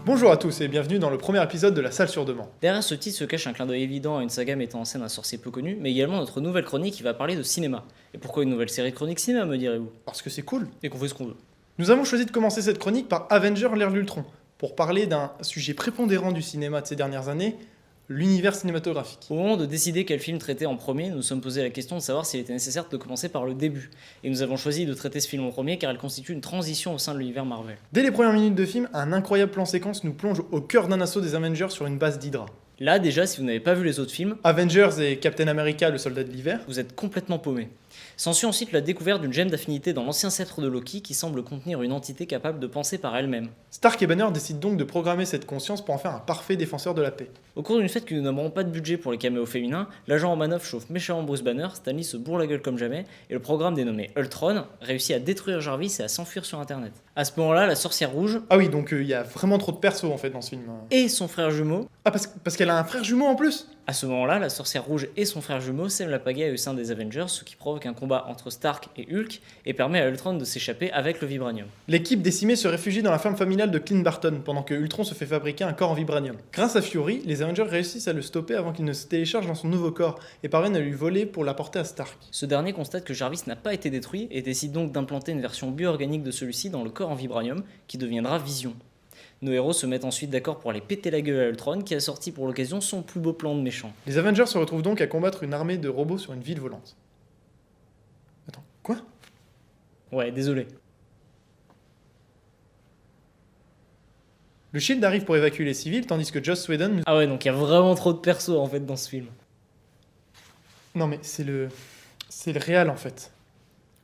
Bonjour à tous et bienvenue dans le premier épisode de La Salle sur Demande. Derrière ce titre se cache un clin d'œil évident à une saga mettant en scène un sorcier peu connu, mais également notre nouvelle chronique qui va parler de cinéma. Et pourquoi une nouvelle série de chroniques cinéma, me direz-vous? Parce que c'est cool. Et qu'on fait ce qu'on veut. Nous avons choisi de commencer cette chronique par Avengers l'ère de l'Ultron, pour parler d'un sujet prépondérant du cinéma de ces dernières années, l'univers cinématographique. Au moment de décider quel film traiter en premier, nous nous sommes posé la question de savoir s'il était nécessaire de commencer par le début. Et nous avons choisi de traiter ce film en premier car il constitue une transition au sein de l'univers Marvel. Dès les premières minutes de film, un incroyable plan séquence nous plonge au cœur d'un assaut des Avengers sur une base d'Hydra. Là déjà, si vous n'avez pas vu les autres films, Avengers et Captain America, le soldat de l'hiver. vous êtes complètement paumé. S'ensuit ensuite la découverte d'une gemme d'affinité dans l'ancien sceptre de Loki qui semble contenir une entité capable de penser par elle-même. Stark et Banner décident donc de programmer cette conscience pour en faire un parfait défenseur de la paix. Au cours d'une fête que nous n'avons pas de budget pour les caméos féminins, l'agent Romanov chauffe méchamment Bruce Banner, Stanley se bourre la gueule comme jamais, et le programme dénommé Ultron réussit à détruire Jarvis et à s'enfuir sur internet. À ce moment-là, la sorcière rouge Ah oui, donc il y a vraiment trop de persos en fait dans ce film. et son frère jumeau. Ah, parce qu'elle a un frère jumeau en plus. À ce moment-là, la sorcière rouge et son frère jumeau sèment la pagaille au sein des Avengers, ce qui provoque un combat entre Stark et Hulk et permet à Ultron de s'échapper avec le vibranium. L'équipe décimée se réfugie dans la ferme familiale de Clint Barton pendant que Ultron se fait fabriquer un corps en vibranium. Grâce à Fury, les Avengers réussissent à le stopper avant qu'il ne se télécharge dans son nouveau corps et parviennent à lui voler pour l'apporter à Stark. Ce dernier constate que Jarvis n'a pas été détruit et décide donc d'implanter une version bio-organique de celui-ci dans le corps en vibranium qui deviendra Vision. Nos héros se mettent ensuite d'accord pour aller péter la gueule à Ultron qui a sorti pour l'occasion son plus beau plan de méchant. Les Avengers se retrouvent donc à combattre une armée de robots sur une ville volante. Attends, quoi? Ouais, désolé. Le Shield arrive pour évacuer les civils tandis que Joss Whedon... Ah ouais, donc il y a vraiment trop de persos en fait dans ce film. Non mais c'est le réel en fait.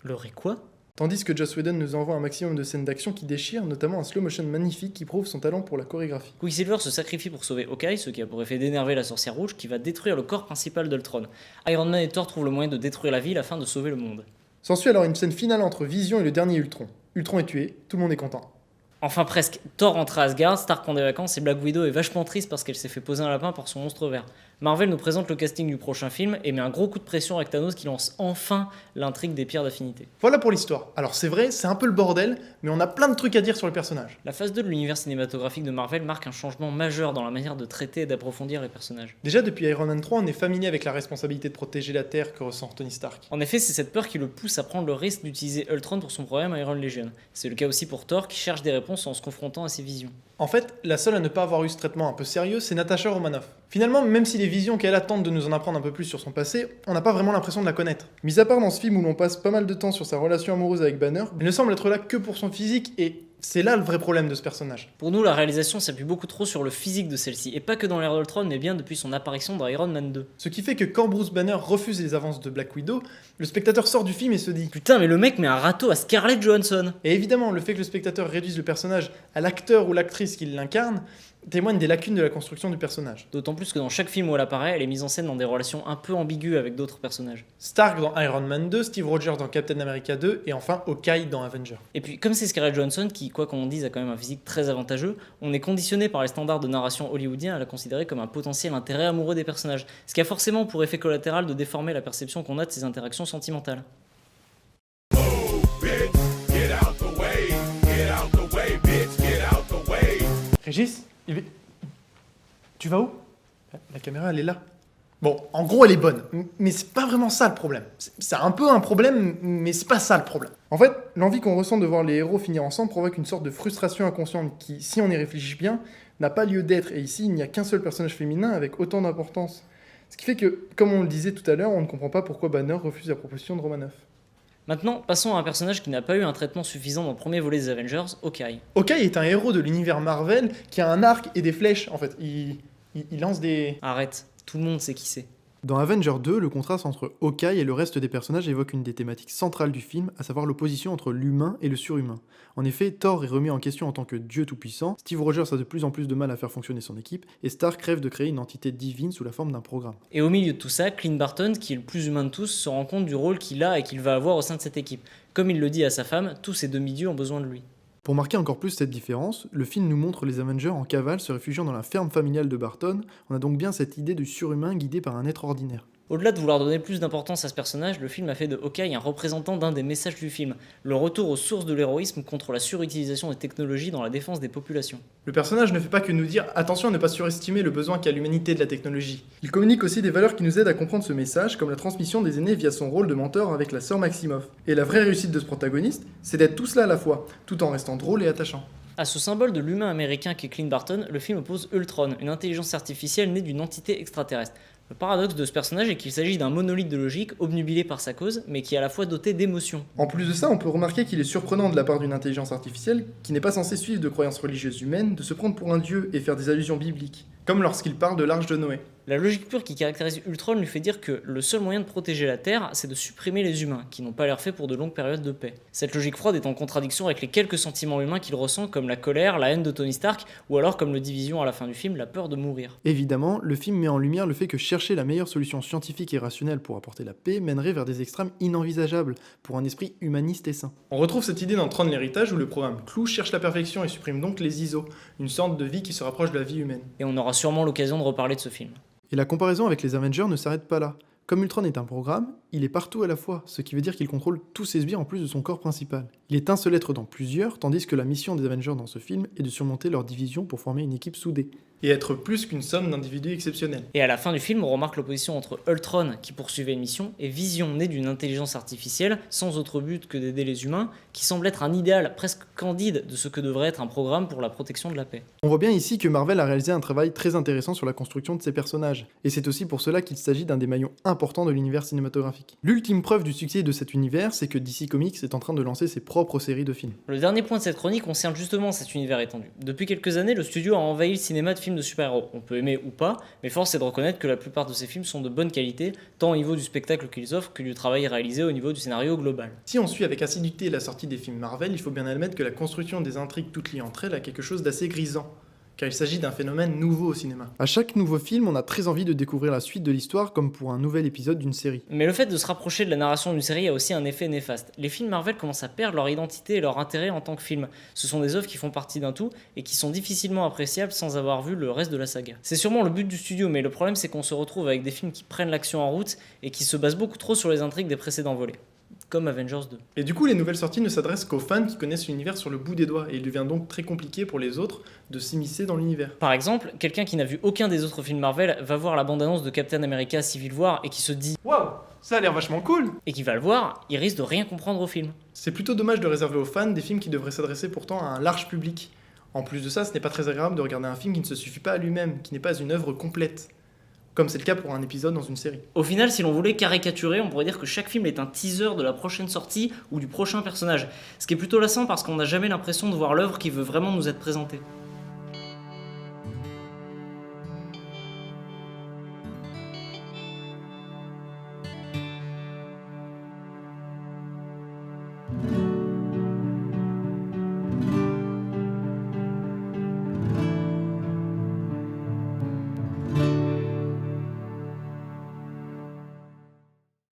Le ré quoi? Tandis que Joss Whedon nous envoie un maximum de scènes d'action qui déchirent, notamment un slow motion magnifique qui prouve son talent pour la chorégraphie. Quicksilver se sacrifie pour sauver Hawkeye, ce qui a pour effet d'énerver la sorcière rouge qui va détruire le corps principal d'Ultron. Iron Man et Thor trouvent le moyen de détruire la ville afin de sauver le monde. S'ensuit alors une scène finale entre Vision et le dernier Ultron. Ultron est tué, tout le monde est content. Enfin presque, Thor rentre à Asgard, Stark prend des vacances et Black Widow est vachement triste parce qu'elle s'est fait poser un lapin par son monstre vert. Marvel nous présente le casting du prochain film et met un gros coup de pression avec Thanos qui lance enfin l'intrigue des pierres d'affinité. Voilà pour l'histoire. Alors c'est vrai, c'est un peu le bordel, mais on a plein de trucs à dire sur le personnage. La phase 2 de l'univers cinématographique de Marvel marque un changement majeur dans la manière de traiter et d'approfondir les personnages. Déjà depuis Iron Man 3, on est familier avec la responsabilité de protéger la Terre que ressent Tony Stark. En effet, c'est cette peur qui le pousse à prendre le risque d'utiliser Ultron pour son programme Iron Legion. C'est le cas aussi pour Thor qui cherche des réponses en se confrontant à ses visions. En fait, la seule à ne pas avoir eu ce traitement un peu sérieux, c'est Natasha Romanoff. Finalement, même si les visions qu'elle a tentent de nous en apprendre un peu plus sur son passé, on n'a pas vraiment l'impression de la connaître. Mis à part dans ce film où l'on passe pas mal de temps sur sa relation amoureuse avec Banner, elle ne semble être là que pour son physique et c'est là le vrai problème de ce personnage. Pour nous, la réalisation s'appuie beaucoup trop sur le physique de celle-ci, et pas que dans l'ère d'Ultron, mais bien depuis son apparition dans Iron Man 2. Ce qui fait que quand Bruce Banner refuse les avances de Black Widow, le spectateur sort du film et se dit Putain, mais le mec met un râteau à Scarlett Johansson. Et évidemment, le fait que le spectateur réduise le personnage à l'acteur ou l'actrice qui l'incarne témoigne des lacunes de la construction du personnage. D'autant plus que dans chaque film où elle apparaît, elle est mise en scène dans des relations un peu ambiguës avec d'autres personnages. Stark dans Iron Man 2, Steve Rogers dans Captain America 2 et enfin Hawkeye dans Avenger. Et puis, comme c'est Scarlett Johansson, qui, quoi qu'on en dise, a quand même un physique très avantageux, on est conditionné par les standards de narration hollywoodien à la considérer comme un potentiel intérêt amoureux des personnages, ce qui a forcément pour effet collatéral de déformer la perception qu'on a de ces interactions sentimentales. Régis, tu vas où? La caméra, elle est là. Bon, en gros, elle est bonne, mais c'est pas vraiment ça le problème. C'est un peu un problème, mais c'est pas ça le problème. En fait, l'envie qu'on ressent de voir les héros finir ensemble provoque une sorte de frustration inconsciente qui, si on y réfléchit bien, n'a pas lieu d'être. Et ici, il n'y a qu'un seul personnage féminin avec autant d'importance. Ce qui fait que, comme on le disait tout à l'heure, on ne comprend pas pourquoi Banner refuse la proposition de Romanoff. Maintenant, passons à un personnage qui n'a pas eu un traitement suffisant dans le premier volet des Avengers, Hawkeye. Hawkeye est un héros de l'univers Marvel qui a un arc et des flèches, en fait. Il lance des... Arrête, tout le monde sait qui c'est. Dans Avenger 2, le contraste entre Hawkeye et le reste des personnages évoque une des thématiques centrales du film, à savoir l'opposition entre l'humain et le surhumain. En effet, Thor est remis en question en tant que dieu tout-puissant, Steve Rogers a de plus en plus de mal à faire fonctionner son équipe, et Stark rêve de créer une entité divine sous la forme d'un programme. Et au milieu de tout ça, Clint Barton, qui est le plus humain de tous, se rend compte du rôle qu'il a et qu'il va avoir au sein de cette équipe. Comme il le dit à sa femme, tous ces demi-dieux ont besoin de lui. Pour marquer encore plus cette différence, le film nous montre les Avengers en cavale se réfugiant dans la ferme familiale de Barton, on a donc bien cette idée du surhumain guidé par un être ordinaire. Au-delà de vouloir donner plus d'importance à ce personnage, le film a fait de Hawkeye un représentant d'un des messages du film, le retour aux sources de l'héroïsme contre la surutilisation des technologies dans la défense des populations. Le personnage ne fait pas que nous dire attention à ne pas surestimer le besoin qu'a l'humanité de la technologie. Il communique aussi des valeurs qui nous aident à comprendre ce message, comme la transmission des aînés via son rôle de mentor avec la sœur Maximoff. Et la vraie réussite de ce protagoniste, c'est d'être tout cela à la fois, tout en restant drôle et attachant. À ce symbole de l'humain américain qu'est Clint Barton, le film oppose Ultron, une intelligence artificielle née d'une entité extraterrestre. Le paradoxe de ce personnage est qu'il s'agit d'un monolithe de logique obnubilé par sa cause, mais qui est à la fois doté d'émotions. En plus de ça, on peut remarquer qu'il est surprenant de la part d'une intelligence artificielle qui n'est pas censée suivre de croyances religieuses humaines de se prendre pour un dieu et faire des allusions bibliques, comme lorsqu'il parle de l'arche de Noé. La logique pure qui caractérise Ultron lui fait dire que le seul moyen de protéger la Terre, c'est de supprimer les humains, qui n'ont pas l'air faits pour de longues périodes de paix. Cette logique froide est en contradiction avec les quelques sentiments humains qu'il ressent, comme la colère, la haine de Tony Stark, ou alors, comme le dit Vision à la fin du film, la peur de mourir. Évidemment, le film met en lumière le fait que chercher la meilleure solution scientifique et rationnelle pour apporter la paix mènerait vers des extrêmes inenvisageables pour un esprit humaniste et sain. On retrouve cette idée dans Tron l'héritage où le programme Clou cherche la perfection et supprime donc les ISO, une sorte de vie qui se rapproche de la vie humaine. Et on aura sûrement l'occasion de reparler de ce film. Et la comparaison avec les Avengers ne s'arrête pas là. Comme Ultron est un programme, il est partout à la fois, ce qui veut dire qu'il contrôle tous ses sbires en plus de son corps principal. Il est un seul être dans plusieurs, tandis que la mission des Avengers dans ce film est de surmonter leurs divisions pour former une équipe soudée. Et être plus qu'une somme d'individus exceptionnels. Et à la fin du film, on remarque l'opposition entre Ultron, qui poursuivait une mission, et Vision, né d'une intelligence artificielle, sans autre but que d'aider les humains, qui semble être un idéal presque candide de ce que devrait être un programme pour la protection de la paix. On voit bien ici que Marvel a réalisé un travail très intéressant sur la construction de ses personnages, et c'est aussi pour cela qu'il s'agit d'un des maillons importants de l'univers cinématographique. L'ultime preuve du succès de cet univers, c'est que DC Comics est en train de lancer ses propres séries de films. Le dernier point de cette chronique concerne justement cet univers étendu. Depuis quelques années, le studio a envahi le cinéma de films de super-héros. On peut aimer ou pas, mais force est de reconnaître que la plupart de ces films sont de bonne qualité, tant au niveau du spectacle qu'ils offrent que du travail réalisé au niveau du scénario global. Si on suit avec assiduité la sortie des films Marvel, il faut bien admettre que la construction des intrigues toutes liées entre elles a quelque chose d'assez grisant, car il s'agit d'un phénomène nouveau au cinéma. À chaque nouveau film, on a très envie de découvrir la suite de l'histoire comme pour un nouvel épisode d'une série. Mais le fait de se rapprocher de la narration d'une série a aussi un effet néfaste. Les films Marvel commencent à perdre leur identité et leur intérêt en tant que film. Ce sont des œuvres qui font partie d'un tout et qui sont difficilement appréciables sans avoir vu le reste de la saga. C'est sûrement le but du studio, mais le problème c'est qu'on se retrouve avec des films qui prennent l'action en route et qui se basent beaucoup trop sur les intrigues des précédents volets. Comme Avengers 2. Et du coup, les nouvelles sorties ne s'adressent qu'aux fans qui connaissent l'univers sur le bout des doigts, et il devient donc très compliqué pour les autres de s'immiscer dans l'univers. Par exemple, quelqu'un qui n'a vu aucun des autres films Marvel va voir la bande-annonce de Captain America Civil War et qui se dit « Waouh, ça a l'air vachement cool !» Et qui va le voir, il risque de rien comprendre au film. C'est plutôt dommage de réserver aux fans des films qui devraient s'adresser pourtant à un large public. En plus de ça, ce n'est pas très agréable de regarder un film qui ne se suffit pas à lui-même, qui n'est pas une œuvre complète. Comme c'est le cas pour un épisode dans une série. Au final, si l'on voulait caricaturer, on pourrait dire que chaque film est un teaser de la prochaine sortie ou du prochain personnage. Ce qui est plutôt lassant parce qu'on n'a jamais l'impression de voir l'œuvre qui veut vraiment nous être présentée.